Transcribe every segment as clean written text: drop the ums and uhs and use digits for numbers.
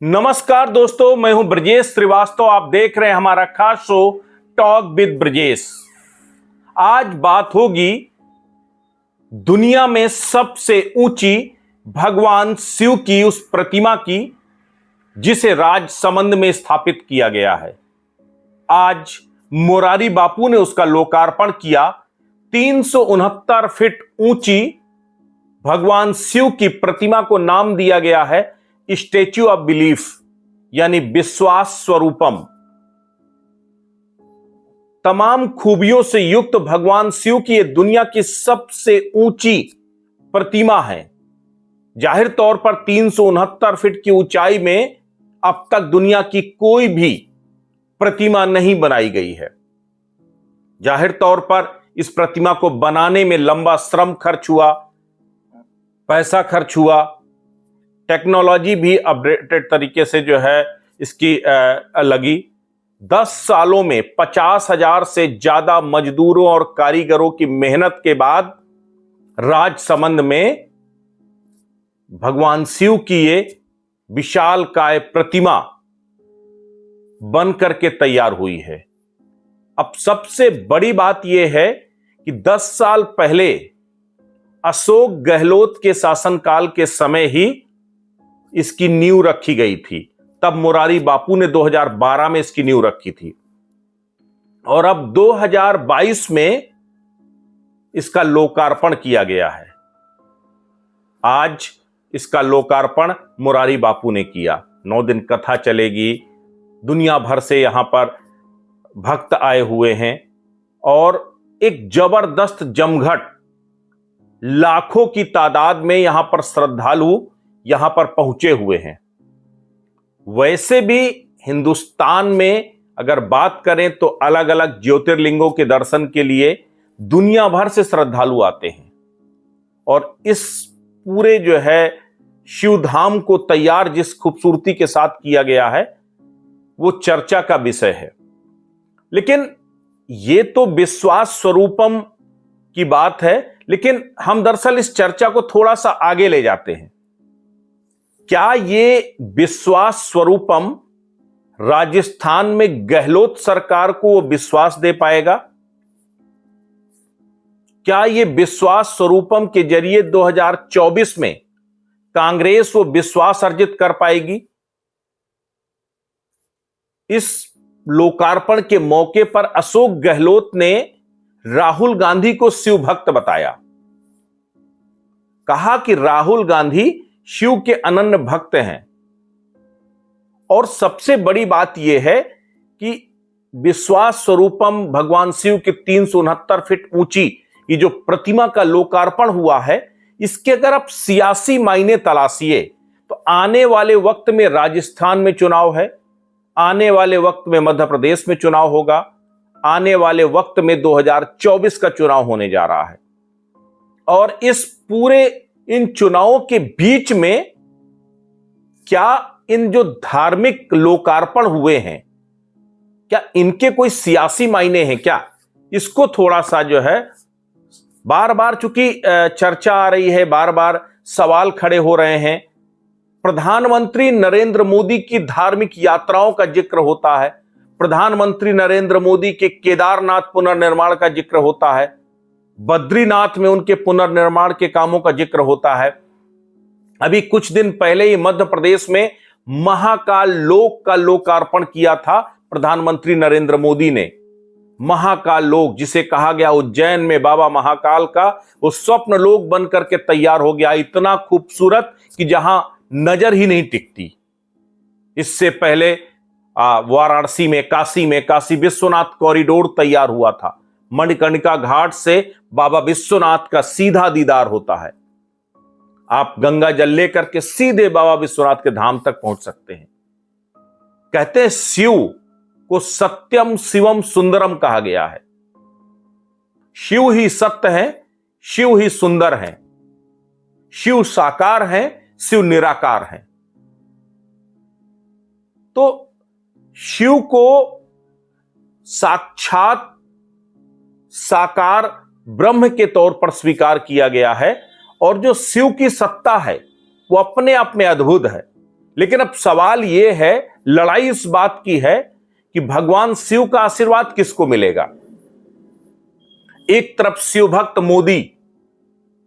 नमस्कार दोस्तों, मैं हूं ब्रजेश श्रीवास्तव। आप देख रहे हैं हमारा खास शो टॉक विद ब्रजेश। आज बात होगी दुनिया में सबसे ऊंची भगवान शिव की उस प्रतिमा की जिसे राजसमंद में स्थापित किया गया है। आज मोरारी बापू ने उसका लोकार्पण किया। 369 फीट ऊंची भगवान शिव की प्रतिमा को नाम दिया गया है स्टैच्यू ऑफ बिलीफ, यानी विश्वास स्वरूपम। तमाम खूबियों से युक्त भगवान शिव की यह दुनिया की सबसे ऊंची प्रतिमा है। जाहिर तौर पर 369 फीट की ऊंचाई में अब तक दुनिया की कोई भी प्रतिमा नहीं बनाई गई है। जाहिर तौर पर इस प्रतिमा को बनाने में लंबा श्रम खर्च हुआ, पैसा खर्च हुआ, टेक्नोलॉजी भी अपडेटेड तरीके से जो है इसकी लगी। 10 सालों में 50,000 से ज्यादा मजदूरों और कारीगरों की मेहनत के बाद राजसमंद में भगवान शिव की ये विशालकाय प्रतिमा बन करके तैयार हुई है। अब सबसे बड़ी बात यह है कि 10 साल पहले अशोक गहलोत के शासनकाल के समय ही इसकी नींव रखी गई थी। तब मोरारी बापू ने 2012 में इसकी नींव रखी थी और अब 2022 में इसका लोकार्पण किया गया है। आज इसका लोकार्पण मोरारी बापू ने किया। 9 दिन कथा चलेगी। दुनिया भर से यहां पर भक्त आए हुए हैं और एक जबरदस्त जमघट, लाखों की तादाद में यहां पर श्रद्धालु यहां पर पहुंचे हुए हैं। वैसे भी हिंदुस्तान में अगर बात करें तो अलग अलग ज्योतिर्लिंगों के दर्शन के लिए दुनिया भर से श्रद्धालु आते हैं और इस पूरे जो है शिवधाम को तैयार जिस खूबसूरती के साथ किया गया है वो चर्चा का विषय है। लेकिन ये तो विश्वास स्वरूपम की बात है, लेकिन हम दरअसल इस चर्चा को थोड़ा सा आगे ले जाते हैं। क्या ये विश्वास स्वरूपम राजस्थान में गहलोत सरकार को वो विश्वास दे पाएगा? क्या ये विश्वास स्वरूपम के जरिए 2024 में कांग्रेस वो विश्वास अर्जित कर पाएगी? इस लोकार्पण के मौके पर अशोक गहलोत ने राहुल गांधी को शिव भक्त बताया। कहा कि राहुल गांधी शिव के अनन्य भक्त हैं। और सबसे बड़ी बात यह है कि विश्वास स्वरूपम भगवान शिव की 369 फीट ऊंची ये जो प्रतिमा का लोकार्पण हुआ है, इसके अगर आप सियासी मायने तलाशिए तो आने वाले वक्त में राजस्थान में चुनाव है, आने वाले वक्त में मध्य प्रदेश में चुनाव होगा, आने वाले वक्त में 2024 का चुनाव होने जा रहा है। और इस पूरे इन चुनावों के बीच में क्या इन जो धार्मिक लोकार्पण हुए हैं, क्या इनके कोई सियासी मायने हैं क्या? इसको थोड़ा सा जो है बार बार चूंकि चर्चा आ रही है, बार बार सवाल खड़े हो रहे हैं। प्रधानमंत्री नरेंद्र मोदी की धार्मिक यात्राओं का जिक्र होता है, प्रधानमंत्री नरेंद्र मोदी के केदारनाथ पुनर्निर्माण का जिक्र होता है, बद्रीनाथ में उनके पुनर्निर्माण के कामों का जिक्र होता है। अभी कुछ दिन पहले ही मध्य प्रदेश में महाकाल लोक का लोकार्पण किया था प्रधानमंत्री नरेंद्र मोदी ने। महाकाल लोक जिसे कहा गया उज्जैन में बाबा महाकाल का वो स्वप्न लोक बनकर के तैयार हो गया, इतना खूबसूरत कि जहां नजर ही नहीं टिकती। इससे पहले वाराणसी में काशी विश्वनाथ कॉरिडोर तैयार हुआ था। मणिकर्णिका घाट से बाबा विश्वनाथ का सीधा दीदार होता है। आप गंगा जल लेकर के सीधे बाबा विश्वनाथ के धाम तक पहुंच सकते हैं। कहते हैं शिव को सत्यम शिवम सुंदरम कहा गया है। शिव ही सत्य है, शिव ही सुंदर है, शिव साकार है, शिव निराकार है। तो शिव को साक्षात साकार ब्रह्म के तौर पर स्वीकार किया गया है और जो शिव की सत्ता है वो अपने आप में अद्भुत है। लेकिन अब सवाल यह है, लड़ाई इस बात की है कि भगवान शिव का आशीर्वाद किसको मिलेगा। एक तरफ शिव भक्त मोदी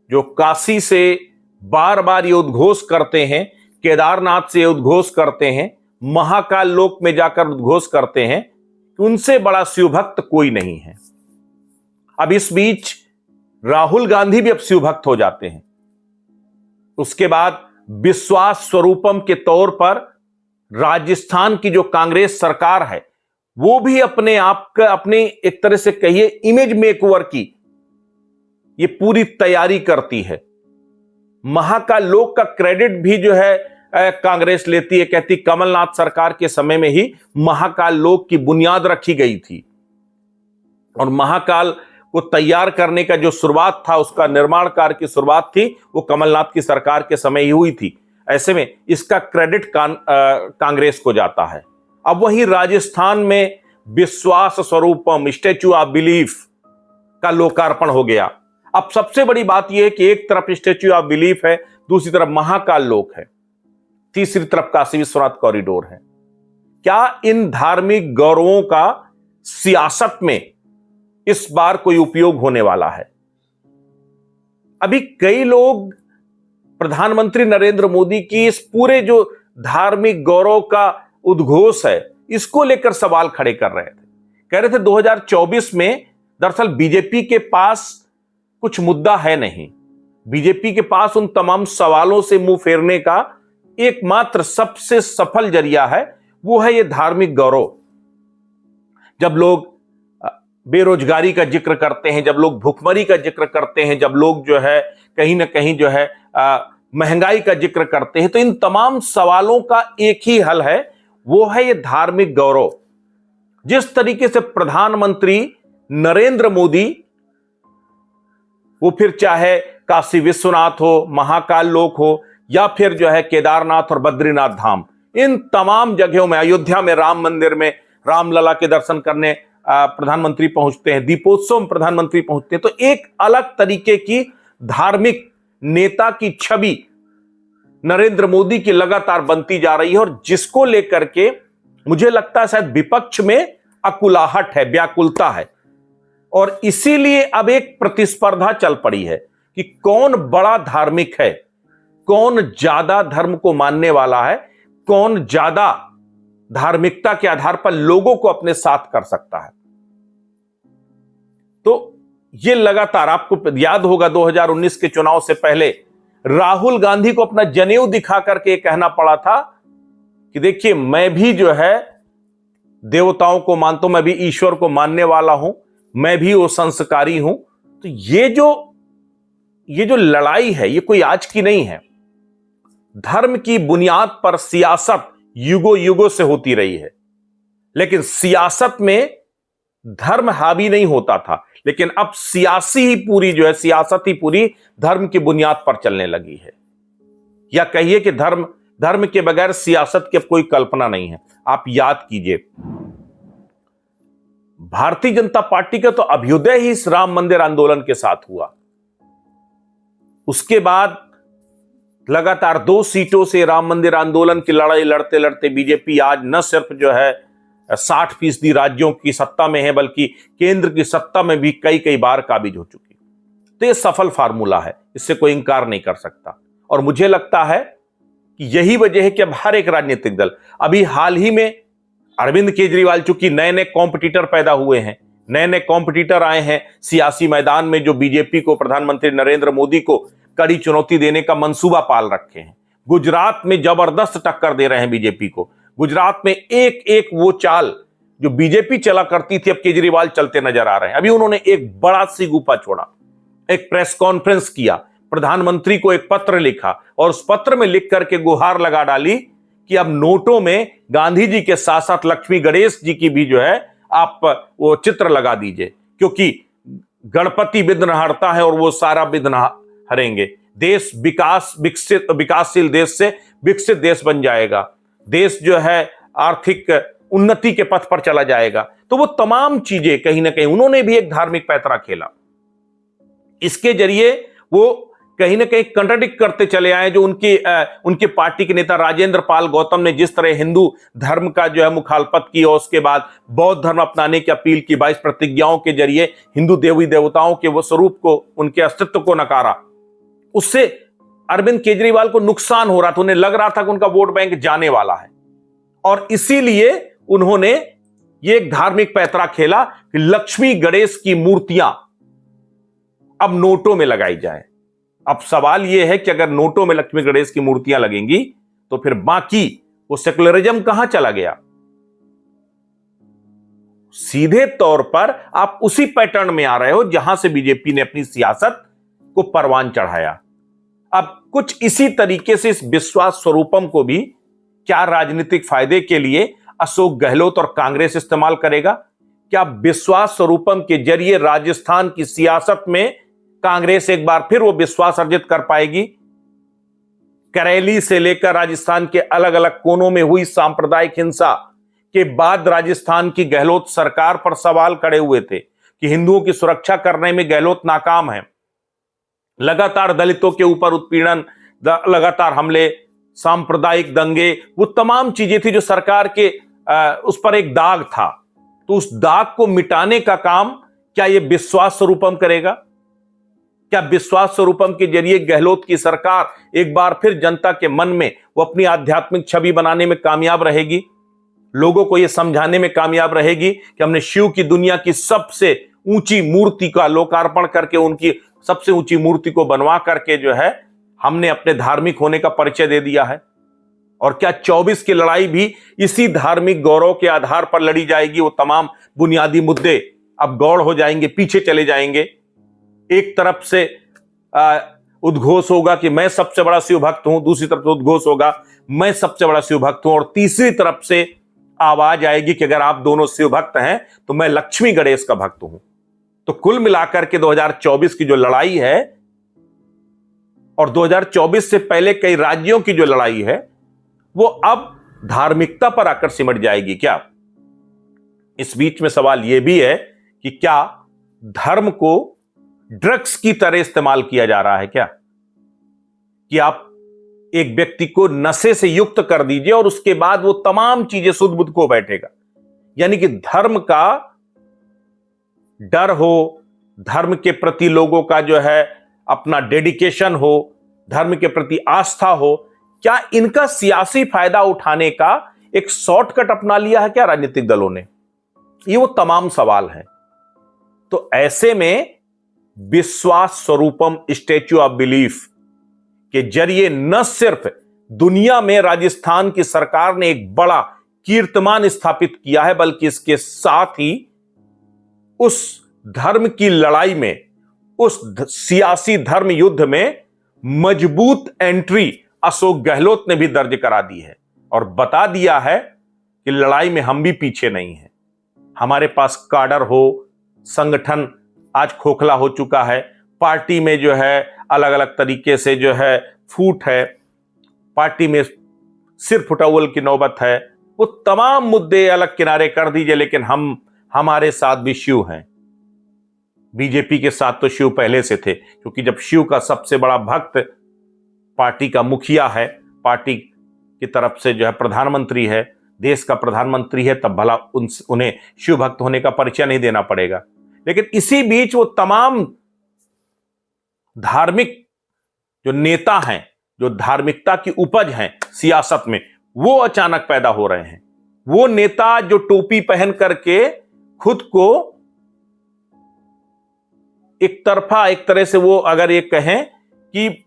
जो काशी से बार बार ये उद्घोष करते हैं, केदारनाथ से उद्घोष करते हैं, महाकाल लोक में जाकर उद्घोष करते हैं कि उनसे बड़ा शिव भक्त कोई नहीं है। अब इस बीच राहुल गांधी भी अब शिव भक्त हो जाते हैं। उसके बाद विश्वास स्वरूपम के तौर पर राजस्थान की जो कांग्रेस सरकार है वो भी अपने आप का, अपने एक तरह से कहिए इमेज मेकओवर की ये पूरी तैयारी करती है। महाकाल लोक का क्रेडिट भी जो है कांग्रेस लेती है, कहती कमलनाथ सरकार के समय में ही महाकाल लोक की बुनियाद रखी गई थी और महाकाल को तैयार करने का जो शुरुआत था, उसका निर्माण कार्य की शुरुआत थी, वो कमलनाथ की सरकार के समय ही हुई थी। ऐसे में इसका क्रेडिट कांग्रेस को जाता है। अब वहीं राजस्थान में विश्वास स्वरूपम स्टैच्यू ऑफ बिलीफ का लोकार्पण हो गया। अब सबसे बड़ी बात यह है कि एक तरफ स्टैच्यू ऑफ बिलीफ है, दूसरी तरफ महाकाल लोक है, तीसरी तरफ काशी विश्वनाथ कॉरिडोर है। क्या इन धार्मिक गौरवों का सियासत में इस बार कोई उपयोग होने वाला है? अभी कई लोग प्रधानमंत्री नरेंद्र मोदी की इस पूरे जो धार्मिक गौरव का उद्घोष है, इसको लेकर सवाल खड़े कर रहे थे। कह रहे थे 2024 में दरअसल बीजेपी के पास कुछ मुद्दा है नहीं, बीजेपी के पास उन तमाम सवालों से मुंह फेरने का एकमात्र सबसे सफल जरिया है, वो है ये धार्मिक गौरव। जब लोग बेरोजगारी का जिक्र करते हैं, जब लोग भुखमरी का जिक्र करते हैं, जब लोग जो है कहीं ना कहीं जो है महंगाई का जिक्र करते हैं, तो इन तमाम सवालों का एक ही हल है, वो है ये धार्मिक गौरव। जिस तरीके से प्रधानमंत्री नरेंद्र मोदी, वो फिर चाहे काशी विश्वनाथ हो, महाकाल लोक हो, या फिर जो है केदारनाथ और बद्रीनाथ धाम, इन तमाम जगहों में, अयोध्या में राम मंदिर में रामलला के दर्शन करने प्रधानमंत्री पहुंचते हैं, दीपोत्सव में प्रधानमंत्री पहुंचते हैं, तो एक अलग तरीके की धार्मिक नेता की छवि नरेंद्र मोदी की लगातार बनती जा रही है और जिसको लेकर के मुझे लगता है शायद विपक्ष में अकुलाहट है, व्याकुलता है। और इसीलिए अब एक प्रतिस्पर्धा चल पड़ी है कि कौन बड़ा धार्मिक है, कौन ज्यादा धर्म को मानने वाला है, कौन ज्यादा धार्मिकता के आधार पर लोगों को अपने साथ कर सकता है। तो ये लगातार, आपको याद होगा 2019 के चुनाव से पहले राहुल गांधी को अपना जनेऊ दिखा करके कहना पड़ा था कि देखिए मैं भी जो है देवताओं को मानता हूं, मैं भी ईश्वर को मानने वाला हूं, मैं भी वो संस्कारी हूं। तो ये जो लड़ाई है, ये कोई आज की नहीं है। धर्म की बुनियाद पर सियासत युगों युगों से होती रही है, लेकिन सियासत में धर्म हावी नहीं होता था, लेकिन अब सियासी ही पूरी जो है, सियासत ही पूरी धर्म की बुनियाद पर चलने लगी है। या कहिए कि धर्म के बगैर सियासत की अब कोई कल्पना नहीं है। आप याद कीजिए, भारतीय जनता पार्टी का तो अभ्युदय ही इस राम मंदिर आंदोलन के साथ हुआ। उसके बाद लगातार 2 सीटों से राम मंदिर आंदोलन की लड़ाई लड़ते लड़ते बीजेपी आज न सिर्फ जो है 60% राज्यों की सत्ता में है, बल्कि केंद्र की सत्ता में भी कई कई बार काबिज हो चुकी। तो यह सफल फार्मूला है, इससे कोई इंकार नहीं कर सकता। और मुझे लगता है कि यही वजह है कि अब हर एक राजनीतिक दल, अभी हाल ही में अरविंद केजरीवाल, चूंकि नए नए कॉम्पिटिटर पैदा हुए हैं, नए नए कॉम्पिटिटर आए हैं सियासी मैदान में, जो बीजेपी को, प्रधानमंत्री नरेंद्र मोदी को कड़ी चुनौती देने का मंसूबा पाल रखे हैं। गुजरात में जबरदस्त टक्कर दे रहे हैं बीजेपी को। गुजरात में एक एक वो चाल जो बीजेपी चला करती थी, अब केजरीवाल चलते नजर आ रहे हैं। अभी उन्होंने एक बड़ा सिगुफा छोड़ा, एक प्रेस कॉन्फ्रेंस किया, प्रधानमंत्री को एक पत्र लिखा और उस पत्र में लिख करके गुहार लगा डाली कि अब नोटों में गांधी जी के साथ साथ लक्ष्मी गणेश जी की भी जो है आप वो चित्र लगा दीजिए, क्योंकि गणपति विघ्न हरता है और वो सारा विघ्न हरेंगे। देश विकासशील देश से विकसित देश बन जाएगा, देश जो है आर्थिक उन्नति के पथ पर चला जाएगा। तो वो तमाम चीजें कहीं ना कहीं उन्होंने भी एक धार्मिक पैंतरा खेला। इसके जरिए वो कहीं ना कहीं कंट्राडिक्ट करते चले आए। जो उनके पार्टी के नेता राजेंद्र पाल गौतम ने जिस तरह हिंदू धर्म का जो है मुखालफत की और उसके बाद बौद्ध धर्म अपनाने की अपील की, 22 प्रतिज्ञाओं के जरिए हिंदू देवी देवताओं के वो स्वरूप को, उनके अस्तित्व को नकारा, उससे अरविंद केजरीवाल को नुकसान हो रहा था। उन्हें लग रहा था कि उनका वोट बैंक जाने वाला है और इसीलिए उन्होंने ये एक धार्मिक पैंतरा खेला कि लक्ष्मी गणेश की मूर्तियां अब नोटों में लगाई जाए। अब सवाल यह है कि अगर नोटों में लक्ष्मी गणेश की मूर्तियां लगेंगी तो फिर बाकी वो सेकुलरिज्म कहां चला गया? सीधे तौर पर आप उसी पैटर्न में आ रहे हो जहां से बीजेपी ने अपनी सियासत को परवान चढ़ाया। अब कुछ इसी तरीके से इस विश्वास स्वरूपम को भी क्या राजनीतिक फायदे के लिए अशोक गहलोत और कांग्रेस इस्तेमाल करेगा? क्या विश्वास स्वरूपम के जरिए राजस्थान की सियासत में कांग्रेस एक बार फिर वो विश्वास अर्जित कर पाएगी? करेली से लेकर राजस्थान के अलग अलग कोनों में हुई सांप्रदायिक हिंसा के बाद राजस्थान की गहलोत सरकार पर सवाल खड़े हुए थे कि हिंदुओं की सुरक्षा करने में गहलोत नाकाम है। लगातार दलितों के ऊपर उत्पीड़न, लगातार हमले, सांप्रदायिक दंगे, वो तमाम चीजें थी जो सरकार के उस पर एक दाग था। तो उस दाग को मिटाने का काम क्या ये विश्वास स्वरूपम करेगा? क्या विश्वास स्वरूपम के जरिए गहलोत की सरकार एक बार फिर जनता के मन में वो अपनी आध्यात्मिक छवि बनाने में कामयाब रहेगी? लोगों को यह समझाने में कामयाब रहेगी कि हमने शिव की दुनिया की सबसे ऊंची मूर्ति का लोकार्पण करके, उनकी सबसे ऊंची मूर्ति को बनवा करके जो है हमने अपने धार्मिक होने का परिचय दे दिया है? और क्या 24 की लड़ाई भी इसी धार्मिक गौरव के आधार पर लड़ी जाएगी? वो तमाम बुनियादी मुद्दे अब गौड़ हो जाएंगे, पीछे चले जाएंगे। एक तरफ से उद्घोष होगा कि मैं सबसे बड़ा शिव भक्त हूं, दूसरी तरफ से उद्घोष होगा मैं सबसे बड़ा शिव भक्त हूं, और तीसरी तरफ से आवाज आएगी कि अगर आप दोनों शिव भक्त हैं तो मैं लक्ष्मी गणेश का भक्त हूं। तो कुल मिलाकर के 2024 की जो लड़ाई है और 2024 से पहले कई राज्यों की जो लड़ाई है वो अब धार्मिकता पर आकर सिमट जाएगी क्या? इस बीच में सवाल यह भी है कि क्या धर्म को ड्रग्स की तरह इस्तेमाल किया जा रहा है क्या? कि आप एक व्यक्ति को नशे से युक्त कर दीजिए और उसके बाद वो तमाम चीजें सुध बुध को बैठेगा। यानी कि धर्म का डर हो, धर्म के प्रति लोगों का जो है अपना डेडिकेशन हो, धर्म के प्रति आस्था हो, क्या इनका सियासी फायदा उठाने का एक शॉर्टकट अपना लिया है क्या राजनीतिक दलों ने? ये वो तमाम सवाल है। तो ऐसे में विश्वास स्वरूपम स्टैच्यू ऑफ बिलीफ के जरिए न सिर्फ दुनिया में राजस्थान की सरकार ने एक बड़ा कीर्तिमान स्थापित किया है, बल्कि इसके साथ ही उस धर्म की लड़ाई में, उस सियासी धर्म युद्ध में मजबूत एंट्री अशोक गहलोत ने भी दर्ज करा दी है और बता दिया है कि लड़ाई में हम भी पीछे नहीं हैं। हमारे पास काडर हो, संगठन आज खोखला हो चुका है, पार्टी में जो है अलग अलग तरीके से जो है फूट है, पार्टी में सिर फुटावल की नौबत है। वो तमाम मुद्दे अलग किनारे कर दीजिए, लेकिन हमारे साथ भी शिव हैं। बीजेपी के साथ तो शिव पहले से थे, क्योंकि जब शिव का सबसे बड़ा भक्त पार्टी का मुखिया है, पार्टी की तरफ से जो है प्रधानमंत्री है, देश का प्रधानमंत्री है, तब भला उन्हें शिव भक्त होने का परिचय नहीं देना पड़ेगा। लेकिन इसी बीच वो तमाम धार्मिक जो नेता हैं, जो धार्मिकता की उपज हैं सियासत में, वो अचानक पैदा हो रहे हैं। वो नेता जो टोपी पहन करके खुद को एक तरह से वो अगर ये कहें कि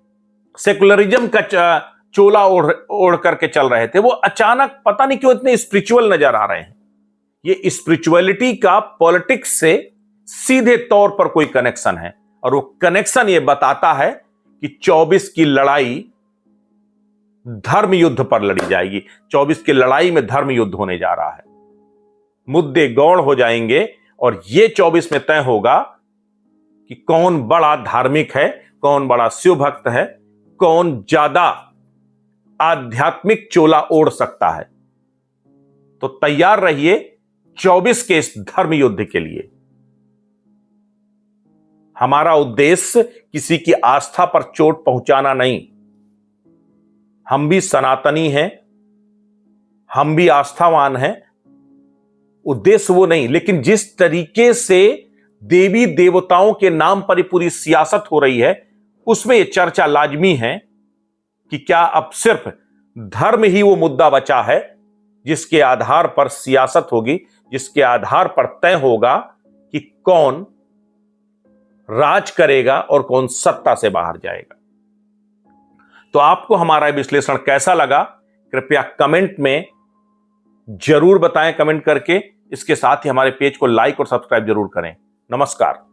सेकुलरिज्म का चोला ओढ़ करके चल रहे थे, वो अचानक पता नहीं क्यों इतने स्पिरिचुअल नजर आ रहे हैं। ये स्पिरिचुअलिटी का पॉलिटिक्स से सीधे तौर पर कोई कनेक्शन है, और वो कनेक्शन ये बताता है कि 24 की लड़ाई धर्म युद्ध पर लड़ी जाएगी। 24 की लड़ाई में धर्म युद्ध होने जा रहा है। मुद्दे गौण हो जाएंगे और ये 24 में तय होगा कि कौन बड़ा धार्मिक है, कौन बड़ा शिव भक्त है, कौन ज्यादा आध्यात्मिक चोला ओढ़ सकता है। तो तैयार रहिए 24 के इस धर्म युद्ध के लिए। हमारा उद्देश्य किसी की आस्था पर चोट पहुंचाना नहीं। हम भी सनातनी हैं, हम भी आस्थावान हैं, उद्देश्य वो नहीं। लेकिन जिस तरीके से देवी देवताओं के नाम पर ये पूरी सियासत हो रही है, उसमें यह चर्चा लाजमी है कि क्या अब सिर्फ धर्म ही वो मुद्दा बचा है जिसके आधार पर सियासत होगी, जिसके आधार पर तय होगा कि कौन राज करेगा और कौन सत्ता से बाहर जाएगा। तो आपको हमारा विश्लेषण कैसा लगा, कृपया कमेंट में जरूर बताएं, कमेंट करके। इसके साथ ही हमारे पेज को लाइक और सब्सक्राइब जरूर करें। नमस्कार।